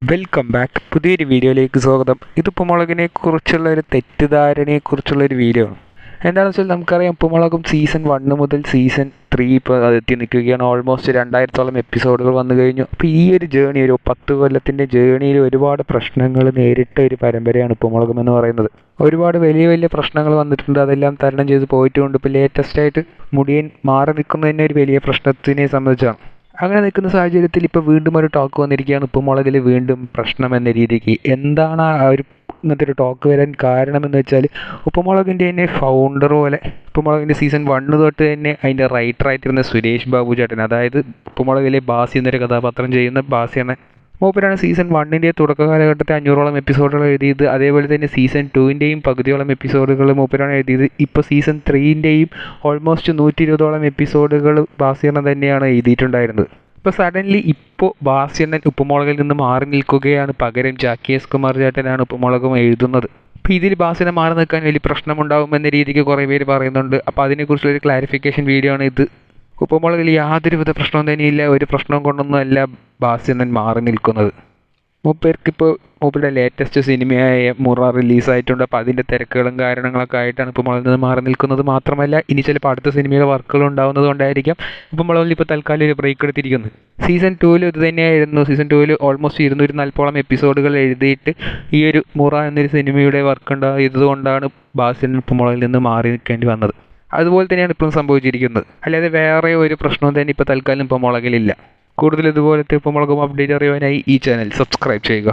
Welcome back. പുതിയൊരു വീഡിയോയിലേക്ക് സ്വാഗതം. ഇത് ഉപ്പുമുളകിനെ കുറിച്ചുള്ള ഒരു തെറ്റിദ്ധാരണയെക്കുറിച്ചുള്ള ഒരു വീഡിയോ ആണ്. എന്താണെന്ന് വെച്ചാൽ നമുക്കറിയാം, ഉപ്പുമുളകും സീസൺ 1 മുതൽ സീസൺ 3 ഇപ്പോൾ എത്തി നിൽക്കുകയാണ്. ഓൾമോസ്റ്റ് 2000-ഓളം എപ്പിസോഡുകൾ വന്നു കഴിഞ്ഞു. അപ്പോൾ ഈ ഒരു ജേണി, ഒരു 10 കൊല്ലത്തിൻ്റെ ജേണിയിൽ ഒരുപാട് പ്രശ്നങ്ങൾ നേരിട്ട ഒരു പരമ്പരയാണ് ഉപ്പുമുളകും എന്ന് പറയുന്നത്. ഒരുപാട് വലിയ വലിയ പ്രശ്നങ്ങൾ വന്നിട്ടുണ്ട്. അതെല്ലാം തരണം ചെയ്ത് പോയിട്ടുമുണ്ട്. ഇപ്പോൾ ലേറ്റസ്റ്റായിട്ട് മുടിയൻ മാറി നിൽക്കുന്നത് തന്നെ ഒരു വലിയ പ്രശ്നത്തിനെ സംബന്ധിച്ചാണ്. അങ്ങനെ നിൽക്കുന്ന സാഹചര്യത്തിൽ ഇപ്പോൾ വീണ്ടും ഒരു ടോക്ക് വന്നിരിക്കുകയാണ്. ഉപ്പുമുളകിൽ വീണ്ടും പ്രശ്നം എന്ന രീതിക്ക്. എന്താണ് ആ ഒരു ഇങ്ങനത്തെ ഒരു ടോക്ക് വരാൻ കാരണമെന്ന് വെച്ചാൽ, ഉപ്പുമുളകിൻ്റെ തന്നെ ഫൗണ്ടർ പോലെ ഉപ്പുമുളകിൻ്റെ സീസൺ 1 തൊട്ട് തന്നെ അതിൻ്റെ റൈറ്ററായിട്ടിരുന്ന സുരേഷ് ബാബു ചേട്ടൻ, അതായത് ഉപ്പുമുളകിലെ ബാസി എന്നൊരു കഥാപാത്രം ചെയ്യുന്ന ബാസി എന്ന മൂപ്പരാണ് സീസൺ 1 തുടക്ക കാലഘട്ടത്തിൽ 500-ഓളം എപ്പിസോഡുകൾ എഴുതിയത്. അതേപോലെ തന്നെ സീസൺ 2 പകുതിയോളം എപ്പിസോഡുകൾ മൂപ്പരാണ് എഴുതിയത്. ഇപ്പോൾ സീസൺ 3 ഓൾമോസ്റ്റ് 120-ഓളം എപ്പിസോഡുകൾ ബാസിയണ്ണൻ തന്നെയാണ് എഴുതിയിട്ടുണ്ടായിരുന്നത്. ഇപ്പോൾ സഡൻലി ഇപ്പോൾ ബാസിയണ്ണൻ ഉപ്പുമുളകിൽ നിന്ന് മാറി നിൽക്കുകയാണ്. പകരം ജാക്കി എസ് കുമാർ ചേട്ടനാണ് ഉപ്പുമുളകും എഴുതുന്നത്. അപ്പോൾ ഇതിൽ ബാസിനെ മാറി നിൽക്കാൻ വലിയ പ്രശ്നമുണ്ടാകുമെന്ന രീതിക്ക് കുറേ പേര് പറയുന്നുണ്ട്. അപ്പോൾ അതിനെക്കുറിച്ചുള്ളൊരു ക്ലാരിഫിക്കേഷൻ വീഡിയോ ആണ് ഇത്. ഉപ്പുമുളകിൽ യാതൊരുവിധ പ്രശ്നവും തന്നെയില്ല. ഒരു പ്രശ്നവും കൊണ്ടൊന്നുമല്ല ബാസിയണ്ണൻ മാറി നിൽക്കുന്നത്. മൂപ്പർക്കിപ്പോൾ മൂപ്പരുടെ ലേറ്റസ്റ്റ് സിനിമയായ മുറ റിലീസായിട്ടുണ്ട്. അപ്പോൾ അതിൻ്റെ തിരക്കുകളും കാരണങ്ങളൊക്കെ ആയിട്ടാണ് ഉപ്പുമുളകിൽ നിന്ന് മാറി നിൽക്കുന്നത്. മാത്രമല്ല, ഇനി ചിലപ്പോൾ അടുത്ത സിനിമയുടെ വർക്കുകൾ ഉണ്ടാകുന്നത് കൊണ്ടായിരിക്കാം ഉപ്പുമുളകിൽ ഇപ്പോൾ തൽക്കാലം ഒരു ബ്രേക്ക് എടുത്തിരിക്കുന്നത്. സീസൺ 2 ഇത് തന്നെയായിരുന്നു. സീസൺ 2 ഓൾമോസ്റ്റ് 240-ഓളം എപ്പിസോഡുകൾ എഴുതിയിട്ട് ഈ ഒരു മുറ എന്നൊരു സിനിമയുടെ വർക്ക് ഉണ്ടായതുകൊണ്ടാണ് ബാസിയണ്ണൻ ഉപ്പുമുളകിൽ നിന്ന് മാറി നിൽക്കേണ്ടി വന്നത്. അതുപോലെ തന്നെയാണ് ഇപ്പോഴും സംഭവിച്ചിരിക്കുന്നത്. അല്ലാതെ വേറെ ഒരു പ്രശ്നവും തന്നെ ഇപ്പോൾ തൽക്കാലം ഉപ്പുമുളകിലില്ല. കൂടുതൽ ഇതുപോലത്തെ ഉപ്പുമുളകും അപ്ഡേറ്റ് അറിയുവാനായി ഈ ചാനൽ സബ്സ്ക്രൈബ് ചെയ്യുക.